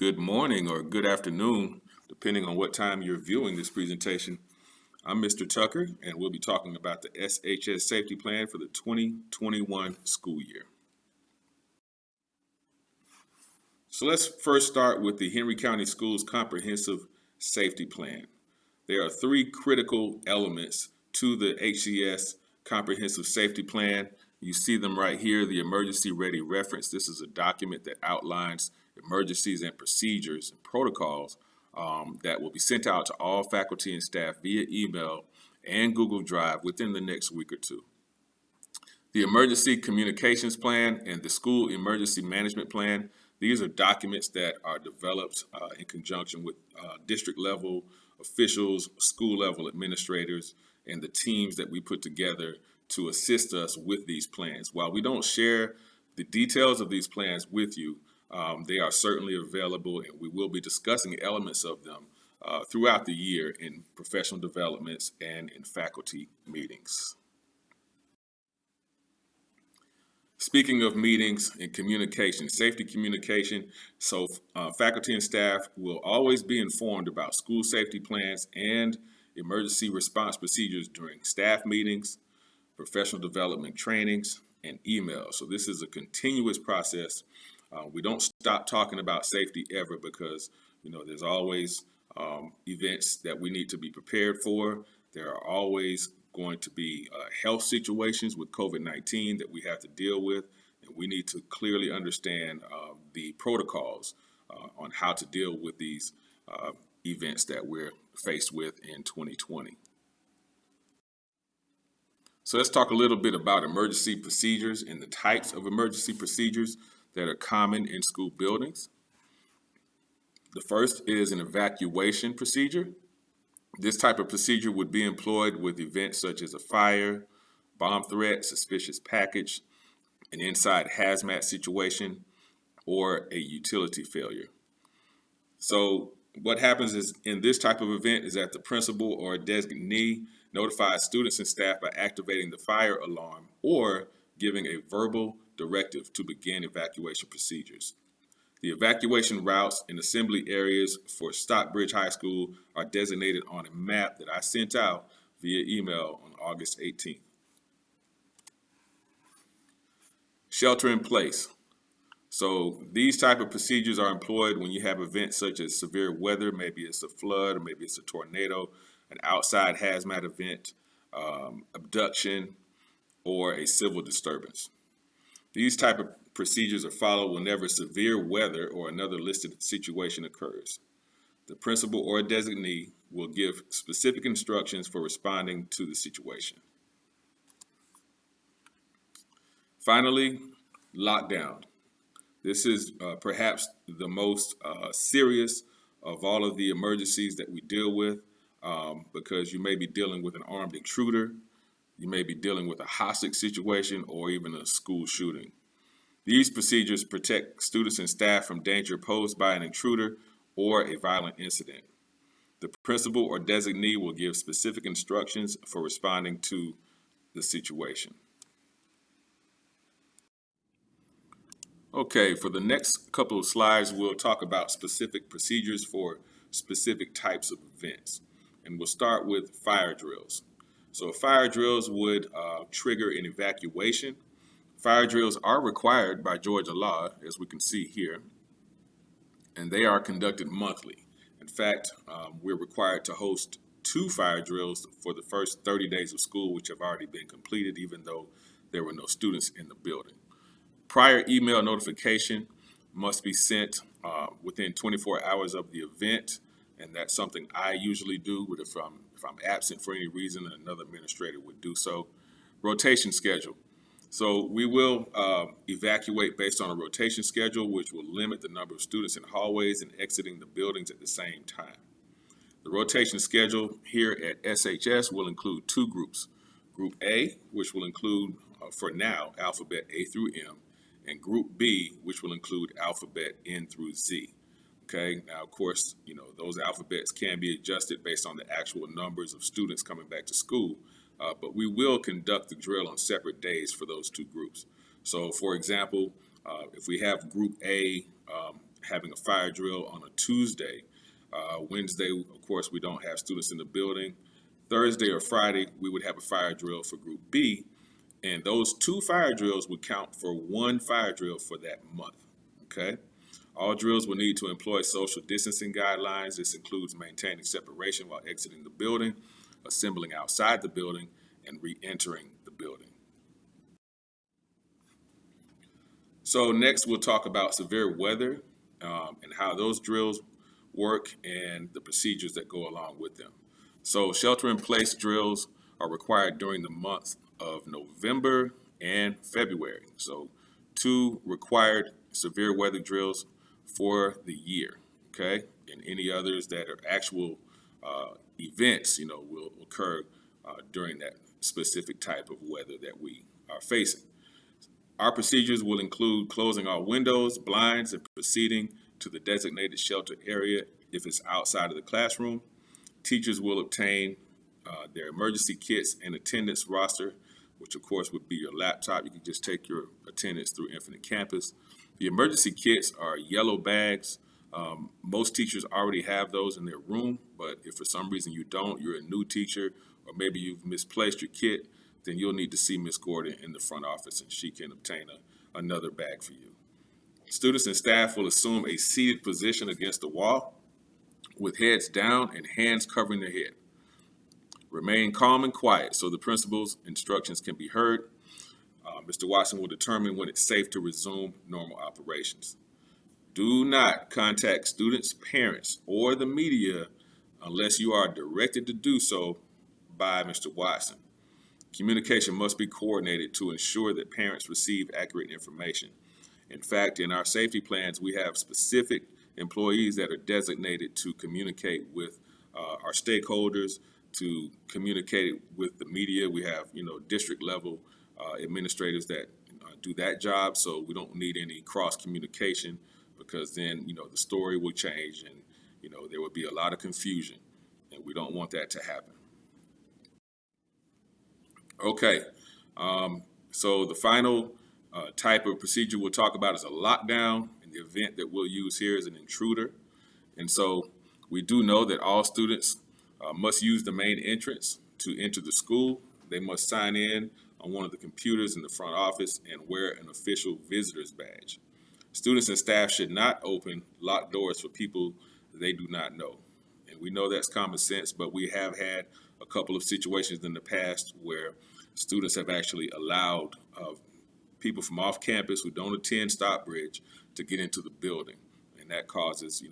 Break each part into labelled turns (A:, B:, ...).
A: Good morning or good afternoon, depending on what time you're viewing this presentation. I'm Mr. Tucker, and we'll be talking about the SHS Safety Plan for the 2021 school year. So let's first start with the Henry County Schools Comprehensive Safety Plan. There are three critical elements to the HCS Comprehensive Safety Plan. You see them right here, the Emergency Ready Reference. This is a document that outlines emergencies and procedures and protocols that will be sent out to all faculty and staff via email and Google Drive within the next week or two. The Emergency Communications Plan and the School Emergency Management Plan, these are documents that are developed in conjunction with district level officials, school level administrators, and the teams that we put together to assist us with these plans. While we don't share the details of these plans with you, they are certainly available, and we will be discussing elements of them throughout the year in professional developments and in faculty meetings. Speaking of meetings and communication, safety communication, so faculty and staff will always be informed about school safety plans and emergency response procedures during staff meetings, professional development trainings, and emails. So this is a continuous process. We don't stop talking about safety ever because, there's always events that we need to be prepared for. There are always going to be health situations with COVID-19 that we have to deal with, and we need to clearly understand the protocols on how to deal with these events that we're faced with in 2020. So let's talk a little bit about emergency procedures and the types of emergency procedures that are common in school buildings. The first is an evacuation procedure. This type of procedure would be employed with events such as a fire, bomb threat, suspicious package, an inside hazmat situation, or a utility failure. So what happens is in this type of event is that the principal or designee notifies students and staff by activating the fire alarm or giving a verbal directive to begin evacuation procedures. The evacuation routes and assembly areas for Stockbridge High School are designated on a map that I sent out via email on August 18th. Shelter in place. So these type of procedures are employed when you have events such as severe weather, maybe it's a flood or maybe it's a tornado, an outside hazmat event, abduction, or a civil disturbance. These type of procedures are followed whenever severe weather or another listed situation occurs. The principal or designee will give specific instructions for responding to the situation. Finally, lockdown. This is perhaps the most serious of all of the emergencies that we deal with because you may be dealing with an armed intruder, you may be dealing with a hostage situation, or even a school shooting. These procedures protect students and staff from danger posed by an intruder or a violent incident. The principal or designee will give specific instructions for responding to the situation. Okay, for the next couple of slides, we'll talk about specific procedures for specific types of events. And we'll start with fire drills. So fire drills would trigger an evacuation. Fire drills are required by Georgia law, as we can see here, and they are conducted monthly. In fact, we're required to host 2 fire drills for the first 30 days of school, which have already been completed, even though there were no students in the building. Prior email notification must be sent within 24 hours of the event, and that's something I usually do. But if I'm absent for any reason, another administrator would do so. Rotation schedule. So we will evacuate based on a rotation schedule, which will limit the number of students in hallways and exiting the buildings at the same time. The rotation schedule here at SHS will include 2 groups. Group A, which will include, for now, alphabet A through M, and Group B, which will include alphabet N through Z. Okay, now of course, those alphabets can be adjusted based on the actual numbers of students coming back to school, but we will conduct the drill on separate days for those 2 groups. So for example, if we have Group A having a fire drill on a Tuesday. Wednesday, of course, we don't have students in the building. Thursday or Friday, we would have a fire drill for Group B, and those 2 fire drills would count for 1 fire drill for that month. Okay? All drills will need to employ social distancing guidelines. This includes maintaining separation while exiting the building, assembling outside the building, and re-entering the building. So next we'll talk about severe weather and how those drills work and the procedures that go along with them. So shelter-in-place drills are required during the month of November and February. So 2 required severe weather drills for the year, okay? And any others that are actual events, will occur during that specific type of weather that we are facing. Our procedures will include closing all windows, blinds, and proceeding to the designated shelter area if it's outside of the classroom. Teachers will obtain their emergency kits and attendance roster, which of course would be your laptop. You can just take your attendance through Infinite Campus. The emergency kits are yellow bags. Most teachers already have those in their room, but if for some reason you don't, you're a new teacher, or maybe you've misplaced your kit, then you'll need to see Ms. Gordon in the front office and she can obtain another bag for you. Students and staff will assume a seated position against the wall with heads down and hands covering their head. Remain calm and quiet so the principal's instructions can be heard. Mr. Watson will determine when it's safe to resume normal operations. Do not contact students, parents, or the media unless you are directed to do so by Mr. Watson. Communication must be coordinated to ensure that parents receive accurate information. In fact, in our safety plans, we have specific employees that are designated to communicate with our stakeholders, to communicate with the media. We have, district level administrators that do that job, so we don't need any cross communication, because then, the story will change and, there would be a lot of confusion, and we don't want that to happen. Okay, so the final type of procedure we'll talk about is a lockdown, and the event that we'll use here is an intruder. And so we do know that all students must use the main entrance to enter the school. They must sign in on one of the computers in the front office and wear an official visitor's badge. Students and staff should not open locked doors for people they do not know. And we know that's common sense, but we have had a couple of situations in the past where students have actually allowed people from off campus who don't attend Stockbridge to get into the building. And that causes,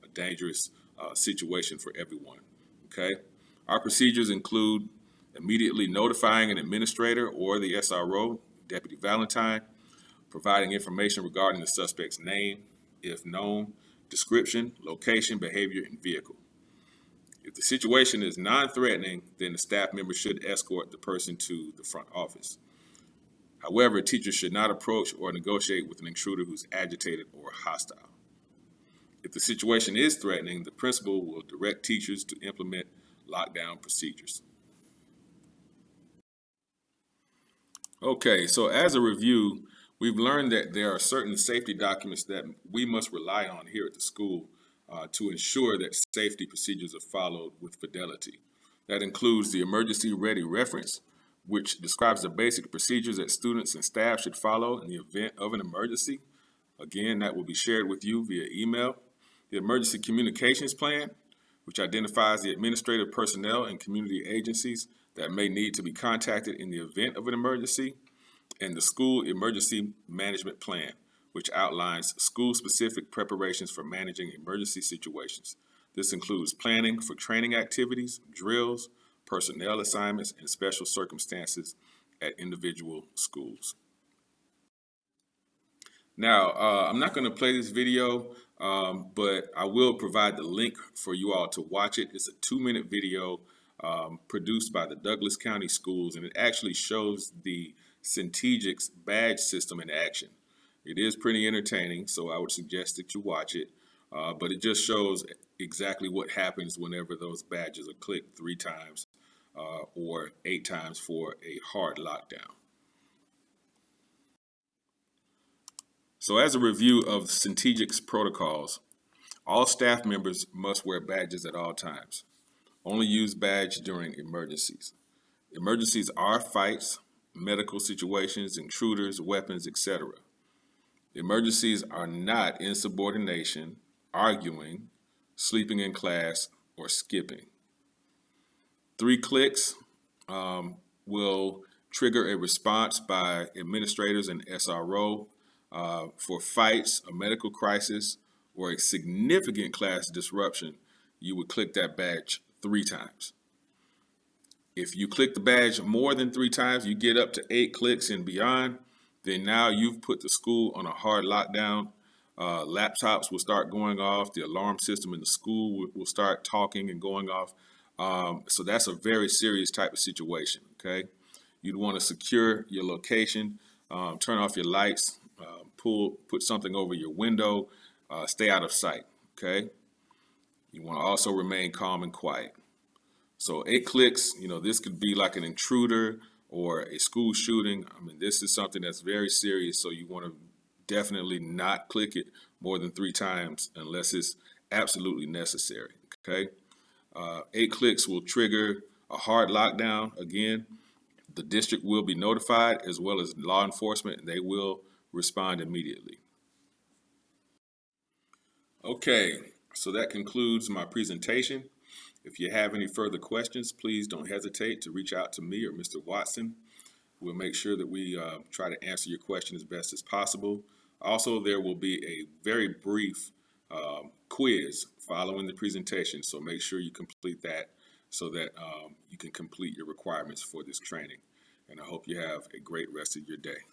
A: a dangerous situation for everyone, okay? Our procedures include immediately notifying an administrator or the SRO, Deputy Valentine, providing information regarding the suspect's name, if known, description, location, behavior, and vehicle. If the situation is non-threatening, then the staff member should escort the person to the front office. However, teachers should not approach or negotiate with an intruder who's agitated or hostile. If the situation is threatening, the principal will direct teachers to implement lockdown procedures. Okay, so as a review, we've learned that there are certain safety documents that we must rely on here at the school to ensure that safety procedures are followed with fidelity. That includes the Emergency Ready Reference, which describes the basic procedures that students and staff should follow in the event of an emergency. Again, that will be shared with you via email. The Emergency Communications Plan, which identifies the administrative personnel and community agencies that may need to be contacted in the event of an emergency. And the School Emergency Management Plan, which outlines school-specific preparations for managing emergency situations. This includes planning for training activities, drills, personnel assignments, and special circumstances at individual schools. Now, I'm not going to play this video, but I will provide the link for you all to watch it. It's a 2-minute video produced by the Douglas County Schools, and it actually shows the Centegix badge system in action. It is pretty entertaining, so I would suggest that you watch it, but it just shows exactly what happens whenever those badges are clicked 3 times or 8 times for a hard lockdown. So as a review of strategic protocols, all staff members must wear badges at all times. Only use badge during emergencies. Emergencies are fights, medical situations, intruders, weapons, etc. Emergencies are not insubordination, arguing, sleeping in class, or skipping. 3 clicks will trigger a response by administrators and SRO for fights, a medical crisis, or a significant class disruption. You would click that badge 3 times. If you click the badge more than 3 times, you get up to 8 clicks and beyond, then now you've put the school on a hard lockdown. Laptops will start going off. The alarm system in the school will start talking and going off. So that's a very serious type of situation, okay? You'd want to secure your location, turn off your lights, put something over your window, stay out of sight, okay? You want to also remain calm and quiet. So 8 clicks, this could be like an intruder or a school shooting. I mean, this is something that's very serious, so you want to definitely not click it more than 3 times unless it's absolutely necessary, okay? 8 clicks will trigger a hard lockdown. Again, the district will be notified as well as law enforcement, and they will respond immediately. Okay, so that concludes my presentation. If you have any further questions, please don't hesitate to reach out to me or Mr. Watson. We'll make sure that we try to answer your question as best as possible. Also, there will be a very brief quiz following the presentation, so make sure you complete that so that you can complete your requirements for this training. And I hope you have a great rest of your day.